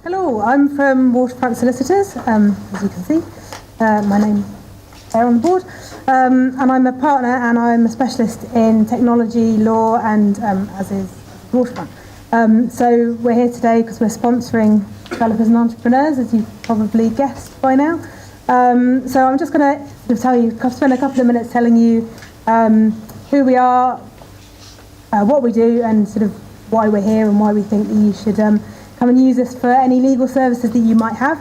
Hello, I'm from Waterfront Solicitors, as you can see. My name's there on the board. And I'm a partner and I'm a specialist in technology, law and as is Waterfront. So we're here today because we're sponsoring developers and entrepreneurs, as you've probably guessed by now. So I'm just going to spend a couple of minutes telling you who we are, what we do and sort of why we're here and why we think that you should come and use us for any legal services that you might have.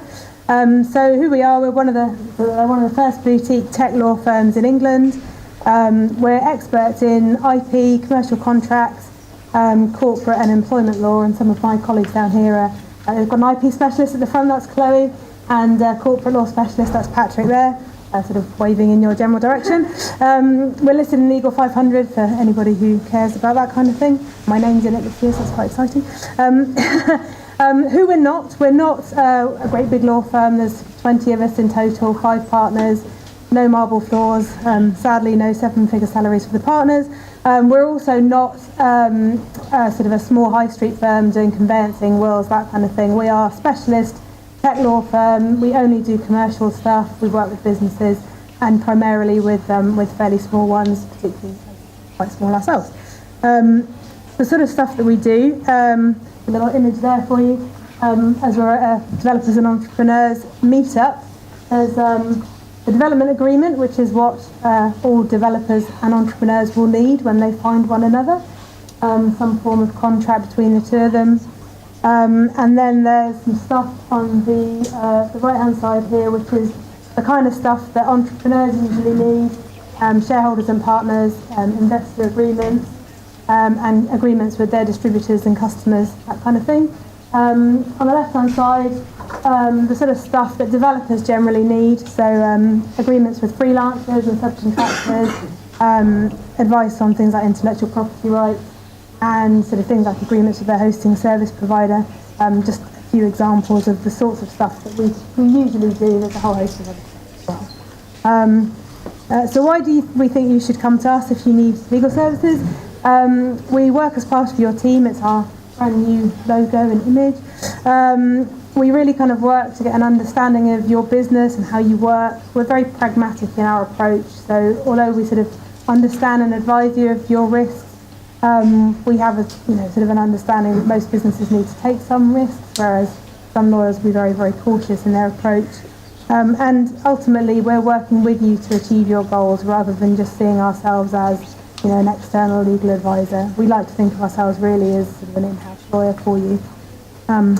So who we are, we're one of the first boutique tech law firms in England. We're experts in IP, commercial contracts, corporate and employment law, and some of my colleagues down here they've got an IP specialist at the front, that's Chloe, and corporate law specialist, that's Patrick there, sort of waving in your general direction. We're listed in Legal 500 for anybody who cares about that kind of thing. My name's in it this year, so that's quite exciting. Who we're not a great big law firm. There's 20 of us in total, 5 partners, no marble floors, sadly no 7-figure salaries for the partners. We're also not sort of a small high street firm doing conveyancing, wills, that kind of thing. We are a specialist tech law firm. We only do commercial stuff. We work with businesses and primarily with fairly small ones, particularly quite small ourselves. The sort of stuff that we do, a little image there for you, as we're at a developers and entrepreneurs meetup. There's the development agreement, which is what all developers and entrepreneurs will need when they find one another, some form of contract between the two of them. And then there's some stuff on the right hand side here, which is the kind of stuff that entrepreneurs usually need, shareholders and partners, investor agreements, and agreements with their distributors and customers, that kind of thing. On the left-hand side, the sort of stuff that developers generally need, so agreements with freelancers and subcontractors, advice on things like intellectual property rights, and sort of things like agreements with their hosting service provider. Just a few examples of the sorts of stuff that we usually do. There's a whole host of other stuff as well. So why do we think you should come to us if you need legal services? We work as part of your team. It's our brand new logo and image. We really kind of work to get an understanding of your business and how you work. We're very pragmatic in our approach. So although we sort of understand and advise you of your risks, we have a sort of an understanding that most businesses need to take some risks, whereas some lawyers will be very, very cautious in their approach. And ultimately, we're working with you to achieve your goals rather than just seeing ourselves as an external legal advisor. We like to think of ourselves really as sort of an in-house lawyer for you. So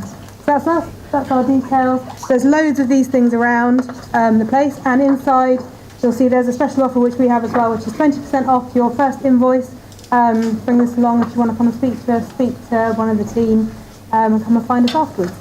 that's us. That's our details. There's loads of these things around the place, and inside you'll see there's a special offer which we have as well, which is 20% off your first invoice. Bring this along if you want to come and speak to one of the team, and come and find us afterwards.